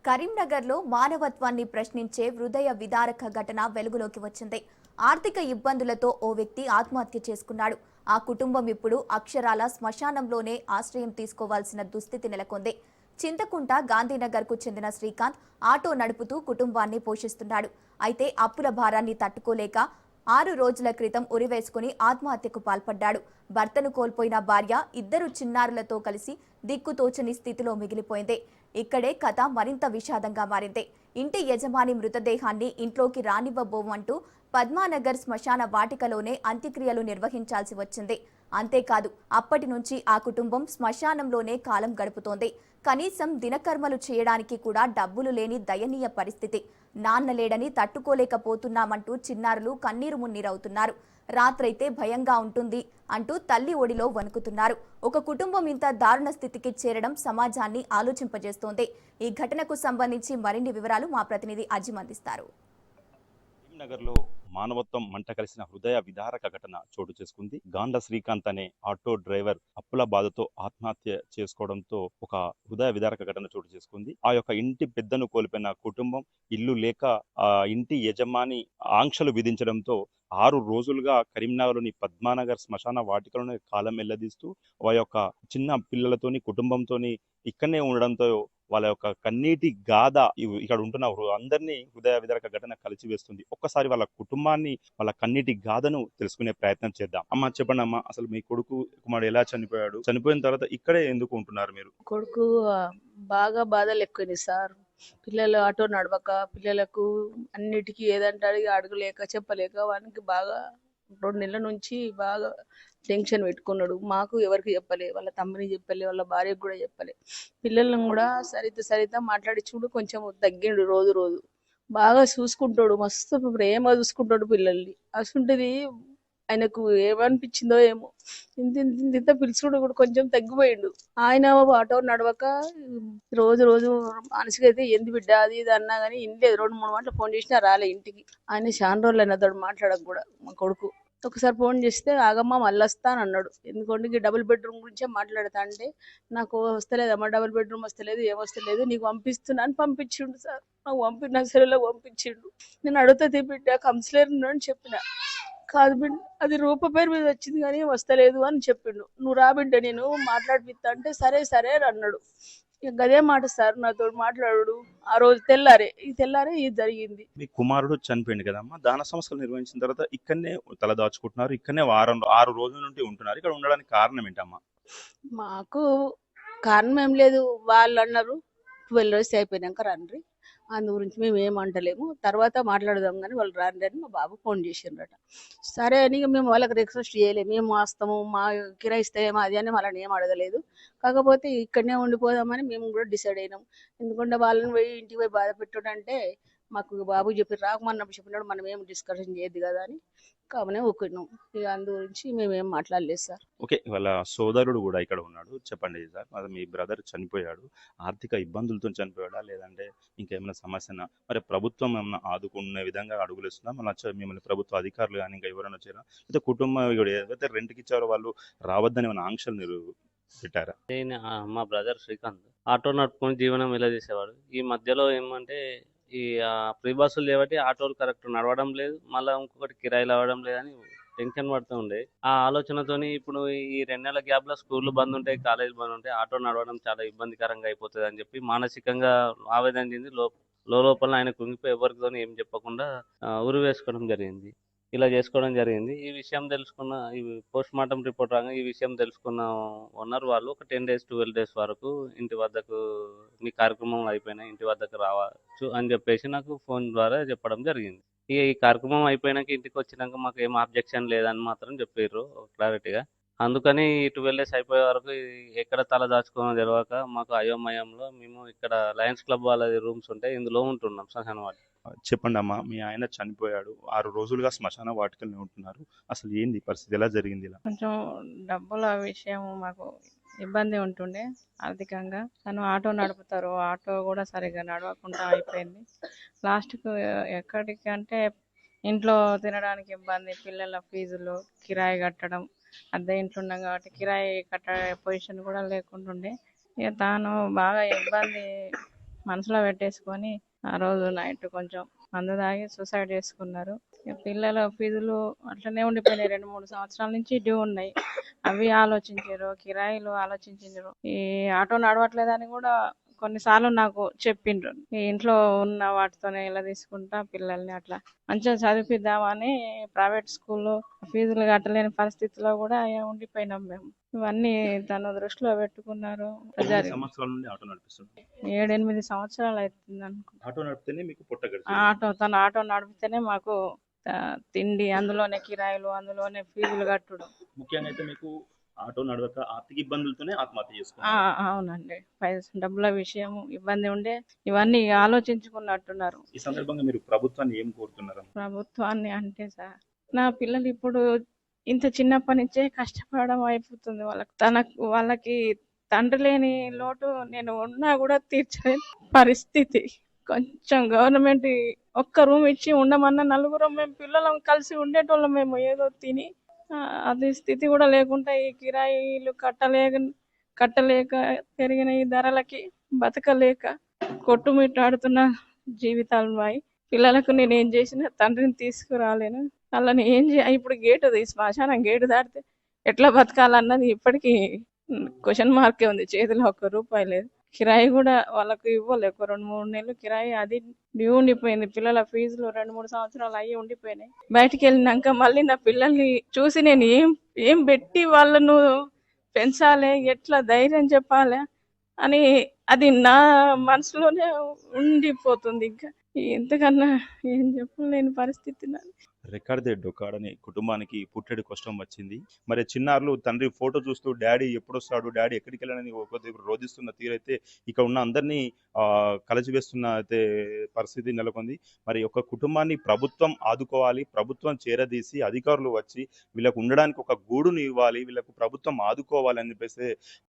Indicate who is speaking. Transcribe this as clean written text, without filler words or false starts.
Speaker 1: కరీంనగర్లో మానవత్వాన్ని ప్రశ్నించే హృదయ విదారక ఘటన వెలుగులోకి వచ్చింది. ఆర్థిక ఇబ్బందులతో ఓ వ్యక్తి ఆత్మహత్య చేసుకున్నాడు. ఆ కుటుంబం ఇప్పుడు అక్షరాల శ్మశానంలోనే ఆశ్రయం తీసుకోవాల్సిన దుస్థితి నెలకొంది. చింతకుంట గాంధీనగర్కు చెందిన శ్రీకాంత్ ఆటో నడుపుతూ కుటుంబాన్ని పోషిస్తున్నాడు. అయితే అప్పుల భారాన్ని తట్టుకోలేక 6 రోజుల క్రితం ఉరివేసుకుని ఆత్మహత్యకు పాల్పడ్డాడు. భర్తను కోల్పోయిన భార్య ఇద్దరు చిన్నారులతో కలిసి దిక్కుతోచని స్థితిలో మిగిలిపోయింది. ఇక్కడే కథ మరింత విషాదంగా మారింది. ఇంటి యజమాని మృతదేహాన్ని ఇంట్లోకి రానివ్వబోమంటూ పద్మానగర్ శ్మశాన వాటికలోనే అంత్యక్రియలు నిర్వహించాల్సి వచ్చింది. అంతేకాదు అప్పటి నుంచి ఆ కుటుంబం శ్మశానంలోనే కాలం గడుపుతోంది. కనీసం దినకర్మలు చేయడానికి కూడా డబ్బులు లేని దయనీయ పరిస్థితి. నాన్న లేడని తట్టుకోలేకపోతున్నామంటూ చిన్నారులు కన్నీరు మున్నీరవుతున్నారు. రాత్రైతే భయంగా ఉంటుంది అంటూ తల్లి ఒడిలో వణుకుతున్నారు. ఒక కుటుంబం ఇంత దారుణ స్థితికి చేరడం సమాజాన్ని ఆలోచింపజేస్తోంది. ఈ ఘటనకు సంబంధించి మరిన్ని వివరాలు మా ప్రతినిధి అజిమ్ అందిస్తారు.
Speaker 2: కరీంనగర్లో మానవత్వం మంట కలిసిన హృదయ విదారక ఘటన చోటు చేసుకుంది. గాండ్ల శ్రీకాంత్ అనే ఆటో డ్రైవర్ అప్పుల బాధతో ఆత్మహత్య చేసుకోవడంతో ఒక హృదయ విదారక ఘటన చోటు చేసుకుంది. ఆ యొక్క ఇంటి పెద్దను కోల్పోయిన కుటుంబం ఇల్లు లేక ఆ ఇంటి యజమాని ఆంక్షలు విధించడంతో 6 రోజులుగా కరీంనగర్లోని పద్మానగర్ శ్మశాన వాటికలోనే కాలం వెల్లదీస్తూ ఆ యొక్క చిన్న పిల్లలతోని కుటుంబంతోని ఇక్కడనే ఉండడంతో వాళ్ళ యొక్క కన్నీటి గాథ ఇక్కడ ఉంటున్న అందరినీ హృదయ విదారక ఘటన కలిసివేస్తుంది. ఒక్కసారి వాళ్ళ కుటుంబాన్ని వాళ్ళ కన్నీటి గాథను తెలుసుకునే ప్రయత్నం చేద్దాం. అమ్మ చెప్పండి అమ్మా, అసలు మీ కుమారుడు ఎలా చనిపోయాడు? చనిపోయిన తర్వాత ఇక్కడే ఎందుకు ఉంటున్నారు మీరు?
Speaker 3: కొడుకు బాగా బాధలు ఎక్కువైనాయి సార్. పిల్లలు ఆటో నడవక, పిల్లలకు అన్నిటికీ ఏదంటే అడగలేక చెప్పలేక వానికి బాగా 2 నెలల నుంచి బాగా టెన్షన్ పెట్టుకున్నాడు. మాకు ఎవరికి చెప్పలే, వాళ్ళ తమ్ముని చెప్పలే, వాళ్ళ భార్యకు కూడా చెప్పలే. పిల్లలను కూడా సరిత మాట్లాడించుకుంటూ కొంచెం తగ్గిండు. రోజు రోజు బాగా చూసుకుంటాడు, మస్తు ప్రేమ చూసుకుంటాడు పిల్లల్ని. అసలుంటది ఆయనకు ఏమనిపించిందో ఏమో, ఇంత పిలుచుకుంటూ కూడా కొంచెం తగ్గిపోయిండు. ఆయన ఆటో నడవక రోజు రోజు మనసుకి అయితే ఎందు బిడ్డ అది ఇది అన్నా కానీ ఇంలేదు. 2-3 గంటలు ఫోన్ చేసినా రాలే ఇంటికి. ఆయన చాలా రోజులు అయినా అతడు మాట్లాడక కూడా. మా కొడుకు ఒకసారి ఫోన్ చేస్తే ఆగమ్మ మళ్ళీ వస్తా అని అన్నాడు. ఎందుకంటే డబుల్ బెడ్రూమ్ గురించే మాట్లాడతా అంటే, నాకు వస్తలేదమ్మా, డబుల్ బెడ్రూమ్ వస్తలేదు, ఏమొస్తలేదు, నీకు పంపిస్తున్నా అని పంపించిండు సార్. నాకు నా సెలవులో పంపించిండు. నేను అడుగుతుంది బిడ్డ కంప్లైంట్ అని చెప్పిన. కాదు బిడ్డ, అది రూప పేరు మీద వచ్చింది కానీ వస్తలేదు అని చెప్పిండు. నువ్వు రా బిడ్డ నేను మాట్లాడిపిస్తా అంటే సరే సరే అన్నాడు. గదే మాట సార్ నాతో మాట్లాడు. ఆ రోజు తెల్లారే ఇది జరిగింది.
Speaker 2: మీ కుమారుడు చనిపోయింది కదమ్మా, దాన సంస్కరణ నిర్వహించిన తర్వాత ఇక్కడనే తలదాచుకుంటున్నారు, ఇక్కడనే 6 రోజుల నుండి ఉంటున్నారు. ఇక్కడ ఉండడానికి కారణం ఏంటమ్మా?
Speaker 3: మాకు కారణం ఏం లేదు. వాళ్ళు అన్నారు 12 రోజు అయిపోయినాక రండి, అందు గురించి మేము ఏమంటలేము, తర్వాత మాట్లాడదాం కానీ వాళ్ళు రాండి అని మా బాబు ఫోన్ చేసిండ్రట. సరే అని మేము వాళ్ళకి రిక్వెస్ట్ చేయలేము. మేము వస్తాము, మా కిరాయి ఇస్తామేమో అది అని వాళ్ళని ఏం అడగలేదు. కాకపోతే ఇక్కడనే ఉండిపోదామని మేము కూడా డిసైడ్ అయినాం. ఎందుకంటే వాళ్ళని పోయి ఇంటికి పోయి బాధ పెట్టుడంటే, మాకు బాబు చెప్పి రాకమన్నప్పుడు చెప్పినాడు, మనం ఏం డిస్కషన్ చేయొద్దు కదా అని కామనే ఊకున్నాం. ఇక అందు గురించి మేమేం మాట్లాడలేదు సార్.
Speaker 2: ఓకే, వాళ్ళ సోదరుడు కూడా ఇక్కడ ఉన్నాడు. చెప్పండి సార్, మరి మీ బ్రదర్ చనిపోయాడు, ఆర్థిక ఇబ్బందులతో చనిపోయాడా లేదంటే ఇంకేమైనా సమస్యనా? మరి ప్రభుత్వం ఏమైనా ఆదుకునే విధంగా అడుగులేస్తుందా? మిమ్మల్ని ప్రభుత్వ అధికారులు కానీ ఇంకా ఎవరైనా వచ్చారా? అయితే కుటుంబం ఏదైతే రెంట్కి ఇచ్చారో వాళ్ళు రావద్దని ఏమైనా ఆంక్షలు పెట్టారా?
Speaker 4: మా బ్రదర్ శ్రీకాంత్ ఆటో నడుపుకొని జీవనం ఎలా చేసేవాడు. ఈ మధ్యలో ఏమంటే ఈ ఫ్రీ బస్సులు చేయబట్టి ఆటోలు కరెక్ట్ నడవడం లేదు, మళ్ళీ ఇంకొకటి కిరాయిలు అవ్వడం లేదని టెన్షన్ పడుతూ ఉండే. ఆ ఆలోచనతోని ఇప్పుడు ఈ 2 నెలల గ్యాప్ లో స్కూళ్ళు బంద్ ఉంటాయి, కాలేజ్ బంద్ ఉంటాయి, ఆటో నడవడం చాలా ఇబ్బందికరంగా అయిపోతుంది అని చెప్పి మానసికంగా ఆవేదన చెంది లోపల ఆయన కుంగిపోయి ఎవరితో ఏం చెప్పకుండా ఉరి వేసుకోవడం జరిగింది. ఇలా చేసుకోవడం జరిగింది. ఈ విషయం తెలుసుకున్న ఈ పోస్ట్ మార్టం రిపోర్ట్ రాగా ఈ విషయం తెలుసుకున్న ఓనర్ వాళ్ళు ఒక 10 days 12 days వరకు ఇంటి వద్దకు మీ కార్యక్రమం అయిపోయినా ఇంటి వద్దకు రావచ్చు అని చెప్పేసి నాకు ఫోన్ ద్వారా చెప్పడం జరిగింది. ఈ కార్యక్రమం అయిపోయినాక ఇంటికి వచ్చినాక మాకు ఏం అబ్జెక్షన్ లేదని మాత్రం చెప్పారు క్లారిటీగా. అందుకని 12 days అయిపోయే వరకు ఎక్కడ తల దాచుకోవడం తెలియక మాకు అయోమయంలో మేము ఇక్కడ లయన్స్ క్లబ్ వాళ్ళది రూమ్స్ ఉంటాయి, ఇందులో ఉంటున్నాం శ్మశాన వాటి.
Speaker 2: చెప్పండి అమ్మా, మీ ఆయన చనిపోయాడు, 6 రోజులుగా శ్మశాన వాటికల్ని ఉంటున్నారు, అసలు ఏంది పరిస్థితి, ఎలా జరిగింది? ఇలా
Speaker 5: కొంచెం డబ్బుల విషయం మాకు ఇబ్బంది ఉంటుండే ఆర్థికంగా. తను ఆటో నడుపుతారు, ఆటో కూడా సరిగ్గా నడవకుండా అయిపోయింది. లాస్ట్కు ఎక్కడికి అంటే ఇంట్లో తినడానికి ఇబ్బంది, పిల్లల ఫీజులు, కిరాయి కట్టడం. అద్దె ఇంట్లో ఉన్నాం కాబట్టి కిరాయి కట్టే పొజిషన్ కూడా లేకుంటుండే. ఇక తాను బాగా ఇబ్బంది మనసులో పెట్టేసుకొని ఆ రోజు నైట్ కొంచెం మందు తాగి సూసైడ్ చేసుకున్నారు. ఇక పిల్లల ఫీజులు అట్లనే ఉండిపోయినాయి. 2-3 సంవత్సరాల నుంచి డ్యూ ఉన్నాయి. అవి ఆలోచించారు, కిరాయిలు ఆలోచించారు. ఈ ఆటో నడవట్లేదని కూడా కొన్నిసార్లు నాకు చెప్పిండ్రు. ఈ ఇంట్లో ఉన్న వాటితోనే ఇలా తీసుకుంటా పిల్లల్ని అట్లా మంచిగా చదివిద్దామని ప్రైవేట్ స్కూల్లో ఫీజులు కట్టలేని పరిస్థితిలో కూడా ఉండిపోయినాం మేము. ఇవన్నీ తను దృష్టిలో పెట్టుకున్నారు.
Speaker 2: ఎన్ని సంవత్సరాల నుండి ఆటో నడిపిస్తున్నారు?
Speaker 5: 7-8 సంవత్సరాలు అవుతుంది అనుకుంటా.
Speaker 2: ఆటో నడిపితేనే మీకు పొట్ట
Speaker 5: తను ఆటో నడిపితేనే మాకు తిండి, అందులోనే కిరాయిలు, అందులోనే ఫీజులు కట్టుడు.
Speaker 2: ముఖ్యంగా అయితే మీకు ఆటో నడవక ఆర్థిక ఇబ్బందులతోనే ఆత్మహత్య చేసుకున్నారు.
Speaker 5: అవునండి, డబ్బుల విషయం ఇబ్బంది ఉండే ఇవన్నీ ఆలోచించుకున్నట్టున్నారు.
Speaker 2: ఈ సందర్భంగా మీరు ప్రభుత్వాన్ని ఏం కోరుతున్నారు?
Speaker 5: ప్రభుత్వాన్ని అంటే సార్, నా పిల్లలు ఇప్పుడు ఇంత చిన్నప్పటి నుంచే కష్టపడడం అయిపోతుంది వాళ్ళకి తండ్రి లేని లోటు నేను ఉన్నా కూడా తీర్చలేని పరిస్థితి. కొంచెం గవర్నమెంట్ ఒక్క రూమ్ ఇచ్చి ఉండమన్న నలుగురం మేము పిల్లలం కలిసి ఉండేటోళ్ళం. మేము ఏదో తిని అది స్థితి కూడా లేకుండా ఈ కిరాయిలు కట్టలేక పెరిగిన ఈ ధరలకి బతకలేక కొట్టుమిట్టాడుతున్న జీవితాలు మాయి. పిల్లలకు నేను ఏం చేసినా తండ్రిని తీసుకురాలేను. వాళ్ళని ఇప్పుడు శ్మశానం గేటు దాటితే ఎట్లా బతకాలన్నది ఇప్పటికీ క్వశ్చన్ మార్కే ఉంది. చేతిలో ₹1 లేదు. కిరాయి కూడా వాళ్ళకు ఇవ్వలే. ఒక 2-3 నెలలు కిరాయి అది డ్యూ ఉండిపోయింది. పిల్లల ఫీజులు 2-3 సంవత్సరాలు అయ్యి ఉండిపోయినాయి. బయటికి వెళ్ళినాక మళ్ళీ నా పిల్లల్ని చూసి నేను ఏం పెట్టి వాళ్ళను పెంచాలి, ఎట్లా ధైర్యం చెప్పాలి అని అది నా మనసులోనే ఉండిపోతుంది. ఇంకా ఎంతకన్నా ఏం చెప్పలేని పరిస్థితి నాది.
Speaker 2: రికార్డే డొక్కాడని కుటుంబానికి పుట్టెడు కష్టం వచ్చింది. మరి చిన్నారులు తండ్రి ఫోటో చూస్తూ డాడీ ఎప్పుడొస్తాడు, డాడీ ఎక్కడికి వెళ్ళాలని ఒక దగ్గర రోధిస్తున్న తీరైతే ఇక్కడ ఉన్న అందరినీ కలచివేస్తున్న అయితే పరిస్థితి నెలకొంది. మరి ఒక కుటుంబాన్ని ప్రభుత్వం ఆదుకోవాలి, ప్రభుత్వం చేరదీసి అధికారులు వచ్చి వీళ్ళకు ఉండడానికి ఒక గూడుని ఇవ్వాలి, వీళ్ళకు ప్రభుత్వం ఆదుకోవాలి అని చెప్పేసి